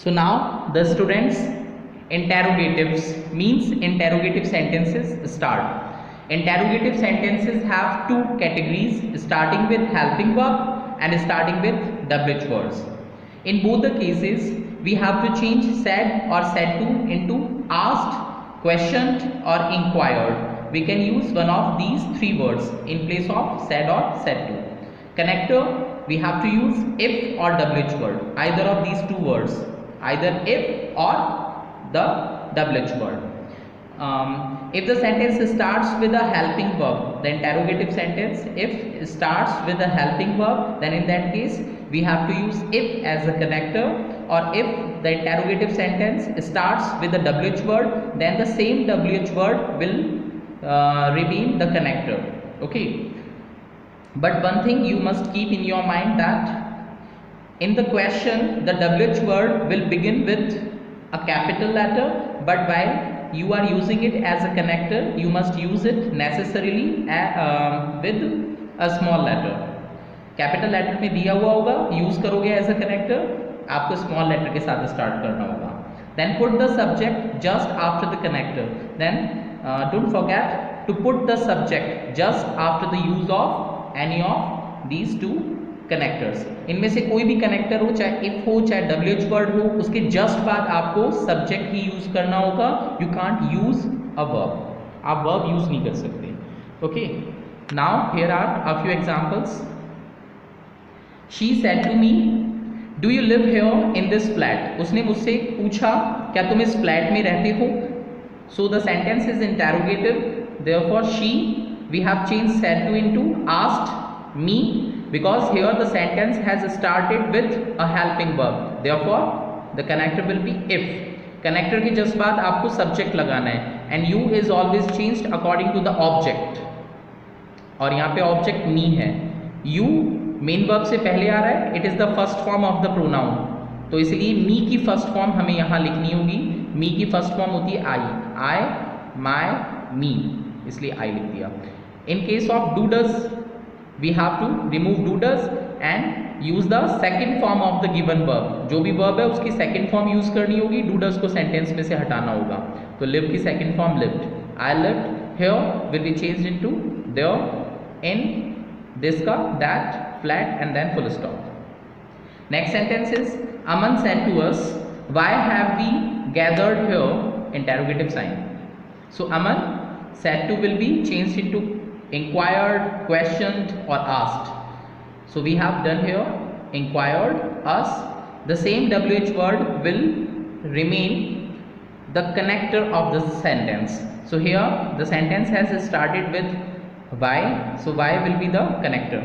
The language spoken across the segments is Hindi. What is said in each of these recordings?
So now the students interrogatives means interrogative sentences start. Interrogative sentences have two categories, starting with helping verb and starting with WH words. In both the cases we have to change said or said to into asked, questioned or inquired. We can use one of these three words in place of said or said to. Connector, we have to use if or WH word, either of these two words, either if or the WH word. If the sentence starts with a helping verb, the interrogative sentence, if starts with a helping verb, then in that case we have to use if as a connector. Or if the interrogative sentence starts with the WH word, then the same WH word will remain the connector. Okay. But one thing you must keep in your mind, that in the question the WH word will begin with a capital letter, but while you are using it as a connector, you must use it necessarily with a small letter. Capital letter में दिया हुआ होगा, यूज करोगे एज अ कनेक्टर, आपको स्मॉल लेटर के साथ स्टार्ट करना होगा. Then put the subject just after the connector. Then don't forget to put the subject just after the use of any of these two connectors. इनमें से कोई भी कनेक्टर हो, चाहे इफ हो चाहे WH वर्ड हो, उसके जस्ट बाद आपको सब्जेक्ट ही यूज करना होगा. You can't use a verb, आप वर्ब यूज नहीं कर सकते. Okay, now here are a few examples. She said to me, "Do you live here in this flat?" उसने मुझसे पूछा, क्या तुम इस फ्लैट में रहते हो? So the sentence is interrogative. Therefore, we have changed said to into asked me, because here the sentence has started with a helping verb. Therefore, the connector will be if. Connector के just बाद आपको subject लगाना है, and you is always changed according to the object. और यहाँ पे object me है. You मेन वर्ब से पहले आ रहा है, it is the first form of the pronoun, तो इसलिए मी की फर्स्ट फॉर्म हमें यहाँ लिखनी होगी. मी की फर्स्ट फॉर्म होती है आई, माई, मी, इसलिए आई लिख दिया. In case of do does we have to remove do does and use the second form of the given verb. जो भी वर्ब है उसकी सेकेंड फॉर्म यूज करनी होगी. डू डज को सेंटेंस में से हटाना होगा. तो लिव की second form lived, I lived, here will be changed into their, in this का that, flat and then full stop. Next sentence is Aman said to us, why have we gathered here? Interrogative sign. So Aman said to will be changed into inquired, questioned or asked. So we have done here inquired, us. The same WH word will remain the connector of the sentence. So here the sentence has started with why, so why will be the connector,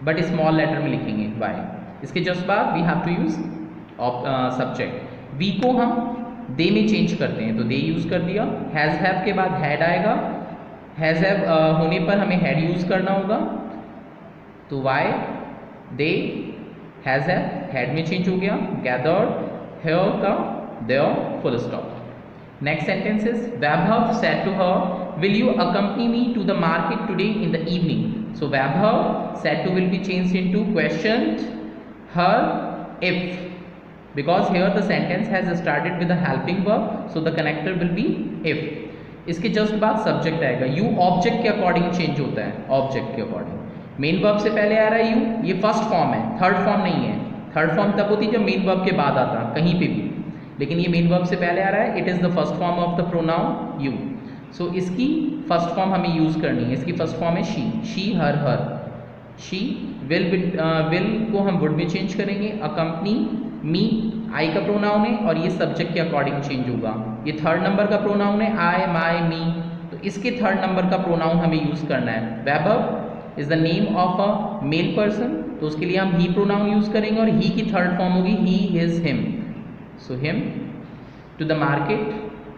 but small letter में लिखेंगे why. इसके जस्ट बाद we have to use subject. We को हम दे में चेंज करते हैं, तो दे यूज कर दिया. हैज़ हैव के बाद हैड आएगा. हैज़ हैव होने पर हमें हैड यूज करना होगा, तो वाई, दे, हैज़ हैड में चेंज हो गया. गैदर्ड, हेयर का there, full stop. Next sentence is Vaibhav said to her, will you accompany me to the market today in the evening? So Vaibhav said to will be changed into questioned her if, because here the sentence has started with a helping verb, so the connector will be if. इसके जस्ट बाद सब्जेक्ट आएगा. यू ऑब्जेक्ट के अकॉर्डिंग चेंज होता है, ऑब्जेक्ट के अकॉर्डिंग. मेन वर्ब से पहले आ रहा है यू, ये फर्स्ट फॉर्म है, थर्ड फॉर्म नहीं है. थर्ड फॉर्म तब होती है जब मेन वर्ब के बाद आता, कहीं पे भी, लेकिन ये मेन वर्ब से पहले आ रहा है. It is the first form of the pronoun you. So इसकी फर्स्ट फॉर्म हमें यूज़ करनी है. इसकी फर्स्ट फॉर्म है शी, हर, शी. विल को हम वुड में चेंज करेंगे. अकम्पनी, मी आई का प्रोनाउन है और ये सब्जेक्ट के अकॉर्डिंग चेंज होगा. ये थर्ड नंबर का प्रोनाउन है, आई, माई, मी, तो इसके थर्ड नंबर का प्रोनाउन हमें यूज़ करना है. Vaibhav is the name of a male person, तो उसके लिए हम ही प्रोनाउन यूज़ करेंगे और ही की थर्ड फॉर्म होगी ही, his, him. So him, to the market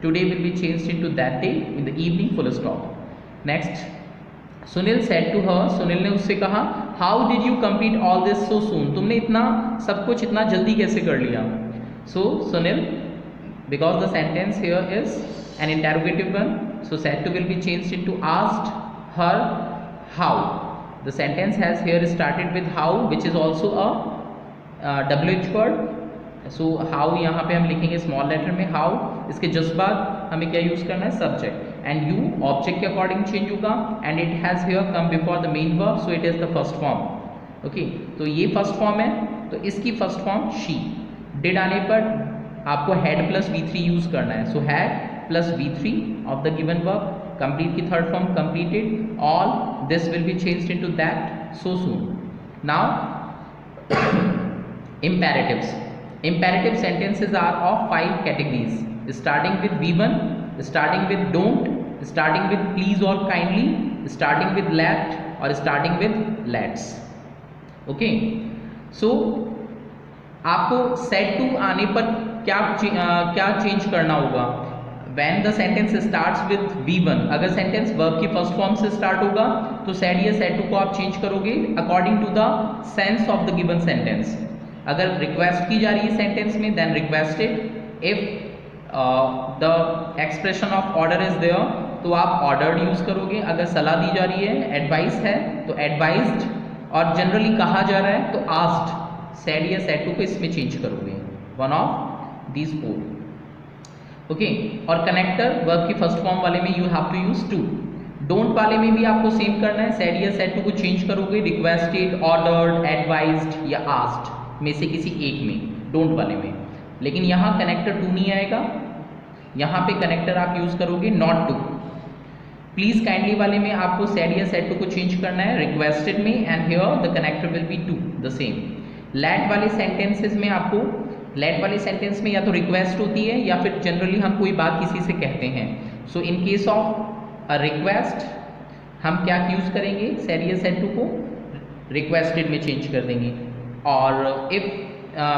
today will be changed into that day in the evening, full stop. Next, Sunil said to her, Sunil ने उससे कहा, how did you complete all this so soon? तुमने इतना सब कुछ इतना जल्दी कैसे कर लिया? So Sunil, because the sentence here is an interrogative one, so said to will be changed into asked her how. The sentence has here started with how, which is also a WH word. So how यहाँ पे हम लिखेंगे स्मॉल लेटर में हाउ, इसके जस्ट बाद हमें क्या यूज करना है सब्जेक्ट, एंड यू ऑब्जेक्ट के अकॉर्डिंग चेंज होगा, and it has here come before the main verb, so it is the first form. Okay, तो ये फर्स्ट फॉर्म है, तो इसकी फर्स्ट फॉर्म शी। डिड आने पर आपको हैड प्लस V3 यूज करना है, so had plus V3 of the given verb, complete की third form completed, all this will be changed into that so soon. Now imperatives. Imperative sentences are of 5 categories, starting with V1, starting with don't, starting with please or kindly, starting with let और starting with let's. Okay, so आपको set to आने पर क्या चेंज करना होगा? When the sentence starts with V1, अगर सेंटेंस वर्ब की फर्स्ट फॉर्म से स्टार्ट होगा तो सेड या सेड टू को आप चेंज करोगे according to the sense of the given sentence. अगर रिक्वेस्ट की जा रही है सेंटेंस में then requested, if the expression of order is there तो आप ऑर्डर्ड यूज करोगे, अगर सलाह दी जा रही है एडवाइस है तो एडवाइज्ड, और जनरली कहा जा रहा है तो आस्क्ड, सेड या सेड टू को इसमें चेंज करोगे, one of these four. Okay, और कनेक्टर वर्ब की फर्स्ट फॉर्म वाले में you have to use to. Don't वाले में भी आपको सेम करना है, सेड या सेड टू को चेंज करोगे रिक्वेस्टेड, ऑर्डर्ड, एडवाइज्ड या आस्क्ड में से किसी एक में, डोंट वाले में। लेकिन यहाँ कनेक्टर टू नहीं आएगा, यहाँ पे कनेक्टर आप यूज करोगे नॉट टू। प्लीज काइंडली वाले में आपको सेड या सेड टू को चेंज करना है रिक्वेस्टेड में, and here the connector will be to the same. Let वाले सेंटेंसेस में आपको, लेट वाले सेंटेंस में या तो रिक्वेस्ट होती है या फिर जनरली हम कोई बात किसी से कहते हैं, so in case of a request हम क्या यूज करेंगे, सेड या सेड टू को रिक्वेस्टेड में चेंज कर देंगे, और if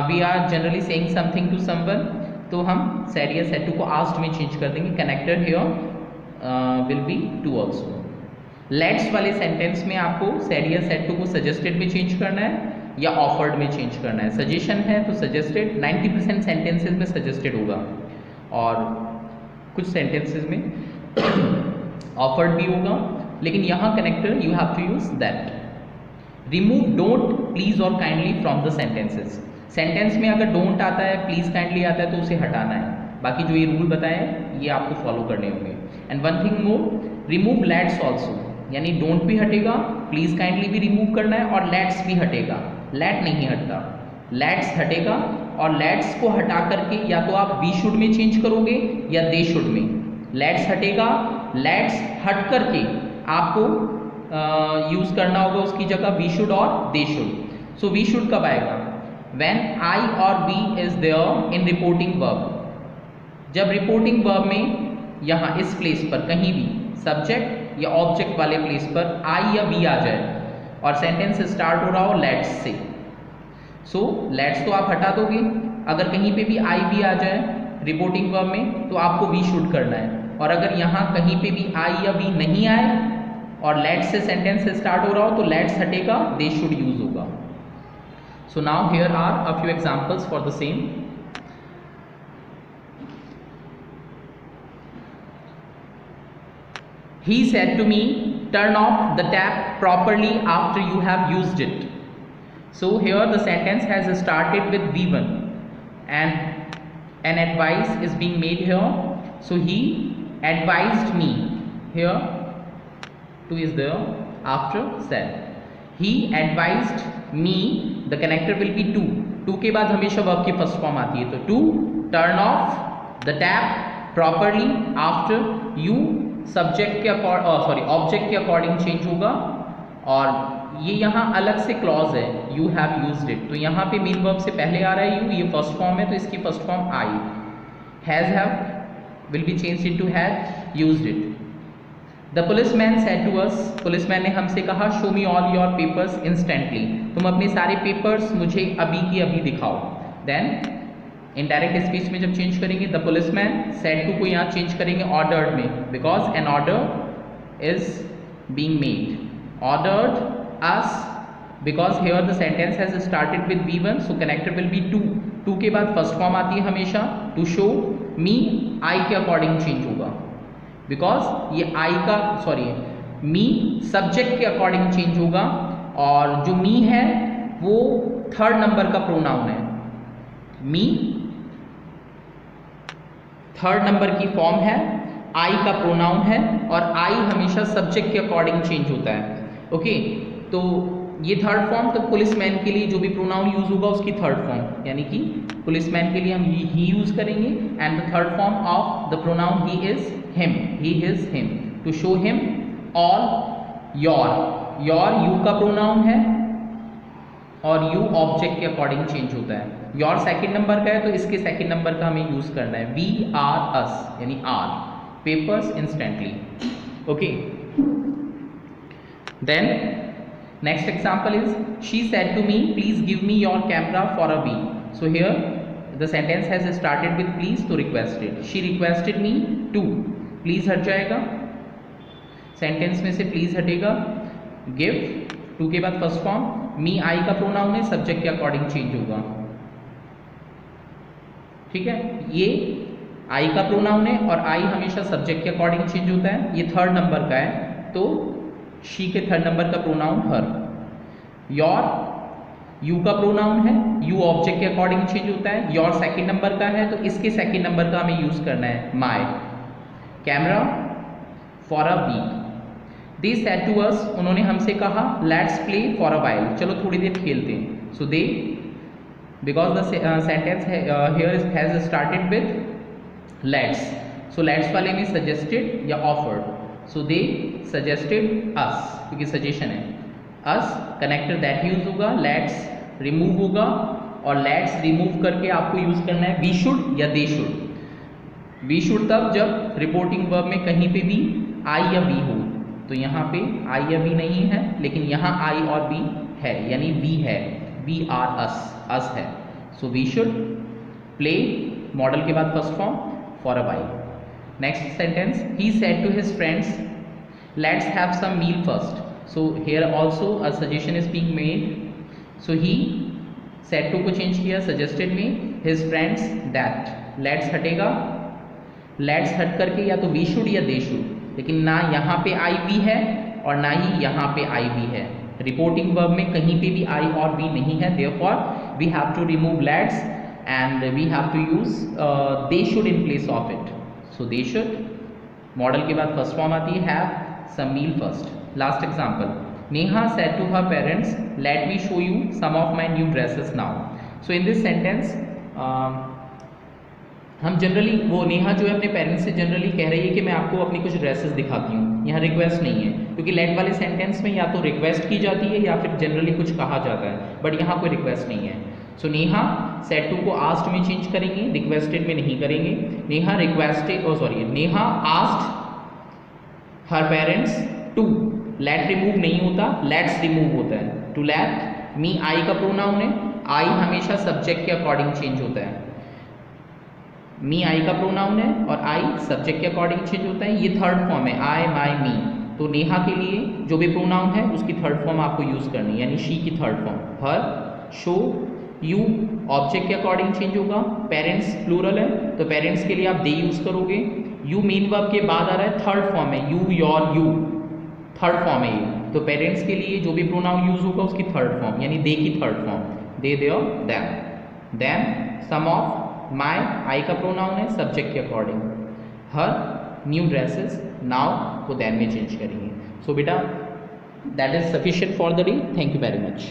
we are generally saying something to someone तो हम सेड या सेड टू को आस्क्ड में चेंज कर देंगे, connector here will be to also. Let's वाले सेंटेंस में आपको सेड या सेड टू को सजेस्टेड में चेंज करना है या ऑफर्ड में चेंज करना है। सजेशन है तो सजेस्टेड, 90% सेंटेंसेस में सजेस्टेड होगा और कुछ सेंटेंसेस में ऑफर्ड भी होगा, लेकिन यहाँ connector you have to use that. Remove don't, please और kindly from the sentences. Sentence में अगर डोंट आता है, प्लीज काइंडली आता है तो उसे हटाना है, बाकी जो ये रूल बताए ये आपको फॉलो करने होंगे। And one thing more, remove let's also, यानी डोंट भी हटेगा, प्लीज काइंडली भी रिमूव करना है और लेट्स भी हटेगा, लेट नहीं हटता, लेट्स हटेगा, और लेट्स को हटा करके या तो आप वी शुड में चेंज करोगे या दे शुड में। लेट्स हटेगा, लेट्स हट करके आपको यूज करना होगा उसकी जगह वी शुड और they should. So we should कब आएगा, व्हेन आई और we is there in reporting verb. जब रिपोर्टिंग वर्ब में यहाँ इस प्लेस पर कहीं भी सब्जेक्ट या ऑब्जेक्ट वाले प्लेस पर आई या वी आ जाए और सेंटेंस स्टार्ट हो रहा हो लेट्स से, सो लेट्स तो आप हटा दोगे, अगर कहीं पे भी आई भी आ जाए रिपोर्टिंग वर्ब में तो आपको वी शुड करना है, और अगर यहाँ कहीं पे भी आई या वी नहीं आए और लेट्स से सेंटेंस स्टार्ट हो रहा हो तो लेट्स हटेगा, दे शुड यूज होगा। So now here are a few examples for the same. He said to me, turn off the tap properly after you have used it. So here the sentence has started with V1 and an advice is being made here. So he advised me, here to is there after said. He advised me, the connector will be to. To के बाद हमेशा वर्ब की फर्स्ट फॉर्म आती है, तो to turn off the tap properly after you subject के ऑब्जेक्ट के अकॉर्डिंग चेंज होगा, और ये यहाँ अलग से क्लॉज है यू हैव यूज्ड इट, तो यहाँ पे मेन वर्ब से पहले आ रहा है यू, ये फर्स्ट फॉर्म है तो इसकी first form I, has have will be changed into had used it. The policeman said to us, policeman ने हमसे कहा, show me all your papers instantly, तुम अपने सारे पेपर्स मुझे अभी की अभी दिखाओ। देन इनडायरेक्ट स्पीच में जब चेंज करेंगे द पुलिसमैन सेड टू को यहाँ चेंज करेंगे ऑर्डर्ड में, because an order is being made, ordered us, because here the sentence has started with V1, so connector will be to. To के बाद फर्स्ट फॉर्म आती है हमेशा, टू शो मी आई के अकॉर्डिंग चेंज होगा, बिकॉज ये आई का मी सब्जेक्ट के अकॉर्डिंग चेंज होगा, और जो मी है वो थर्ड नंबर का प्रोनाउन है, मी थर्ड नंबर की फॉर्म है, आई का प्रोनाउन है और आई हमेशा सब्जेक्ट के अकॉर्डिंग चेंज होता है। ओके, तो ये थर्ड फॉर्म, तो पुलिसमैन के लिए जो भी प्रोनाउन यूज होगा उसकी थर्ड फॉर्म, यानी कि पुलिसमैन के लिए हम ही यूज करेंगे। And the third form of the pronoun he is him, he is him, to show him all your, your you का प्रोनाउन है और यू ऑब्जेक्ट के अकॉर्डिंग चेंज होता है। योर सेकंड नंबर का है तो इसके सेकंड नंबर का हमें यूज करना है, वी आर अस, यानी our papers instantly. Okay, then next example is she said to me please give me your camera for a week. So here the sentence has started with please, तो requested, she requested me to, please हट जाएगा, सेंटेंस में से प्लीज हटेगा, गिव टू के बाद फर्स्ट फॉर्म, मी आई का प्रोनाउन है, सब्जेक्ट के अकॉर्डिंग चेंज होगा। ठीक है, ये आई का प्रोनाउन है और आई हमेशा सब्जेक्ट के अकॉर्डिंग चेंज होता है। ये थर्ड नंबर का है तो शी के थर्ड नंबर का प्रोनाउन हर। योर यू का प्रोनाउन है, यू ऑब्जेक्ट के अकॉर्डिंग चेंज होता है। योर सेकंड नंबर का है तो इसके सेकंड नंबर का हमें यूज करना है, my. Camera for a week, they said to us, उन्होंने हमसे कहा, let's play for a while, चलो थोड़ी देर खेलते हैं। So they, because the sentence here has started with let's, so let's वाले में सजेस्टेड या ऑफर्ड, सो दे सजेस्टेड अस, क्योंकि सजेशन है। अस कनेक्टर दैट यूज होगा, लेट्स रिमूव होगा और लेट्स रिमूव करके आपको यूज करना है वी शुड या दे शुड। वी शुड तब जब रिपोर्टिंग वर्ब में कहीं पे भी आई या वी हो, तो यहाँ पे आई या वी नहीं है, लेकिन यहाँ आई और वी है, यानी वी है, वी आर अस है। So we should play, modal के बाद first form, for a while. Next sentence, he said to his friends let's have some meal first. So here also a suggestion is being made. So he said to को चेंज किया, सजेस्टेड में, हिज फ्रेंड्स दैट, लेट्स हटेगा, लेट्स हट करके या तो वी शुड या दे शुड, लेकिन ना यहाँ पे आई वी है और ना ही यहाँ पे आई वी है। रिपोर्टिंग वर्ब में कहीं पे भी आई और वी नहीं है, therefore we have to remove let's and we have to use they should in place of it. So they should, modal के बाद फर्स्ट फॉर्म आती है, have some meal first. Last example, Neha said to her parents let me show you some of my new dresses now. So in this sentence हम जनरली, वो नेहा जो है अपने पेरेंट्स से जनरली कह रही है कि मैं आपको अपनी कुछ ड्रेसेस दिखाती हूँ, यहाँ रिक्वेस्ट नहीं है, क्योंकि लेट वाले सेंटेंस में या तो रिक्वेस्ट की जाती है या फिर जनरली कुछ कहा जाता है, बट यहाँ कोई रिक्वेस्ट नहीं है। सो नेहा सेड टू को आस्क्ड में चेंज करेंगे, रिक्वेस्टेड में नहीं करेंगे। Neha requested, Neha asked her parents to, let remove नहीं होता, लेट्स रिमूव होता है। टू लेट, मी आई का प्रोनाउन है, आई हमेशा सब्जेक्ट के अकॉर्डिंग चेंज होता है, मी आई का प्रोनाउन है और आई सब्जेक्ट के अकॉर्डिंग चेंज होता है। ये थर्ड फॉर्म है, आई माई मी, तो नेहा के लिए जो भी प्रोनाउन है उसकी थर्ड फॉर्म आपको यूज करनी है, यानी शी की third form, her, show, you object के अकॉर्डिंग चेंज होगा। पेरेंट्स प्लूरल है तो पेरेंट्स के लिए आप दे यूज करोगे। यू मेन वर्ब के बाद आ रहा है, थर्ड फॉर्म है, you your you, third form है ये, तो पेरेंट्स के लिए जो भी प्रोनाउन यूज होगा उसकी थर्ड फॉर्म, यानी दे की third form, they their them. Then some of, my I का प्रोनाउन है, सब्जेक्ट के according, her new dresses, now को देन में चेंज करेंगे। सो बेटा that is sufficient for the day, thank you very much.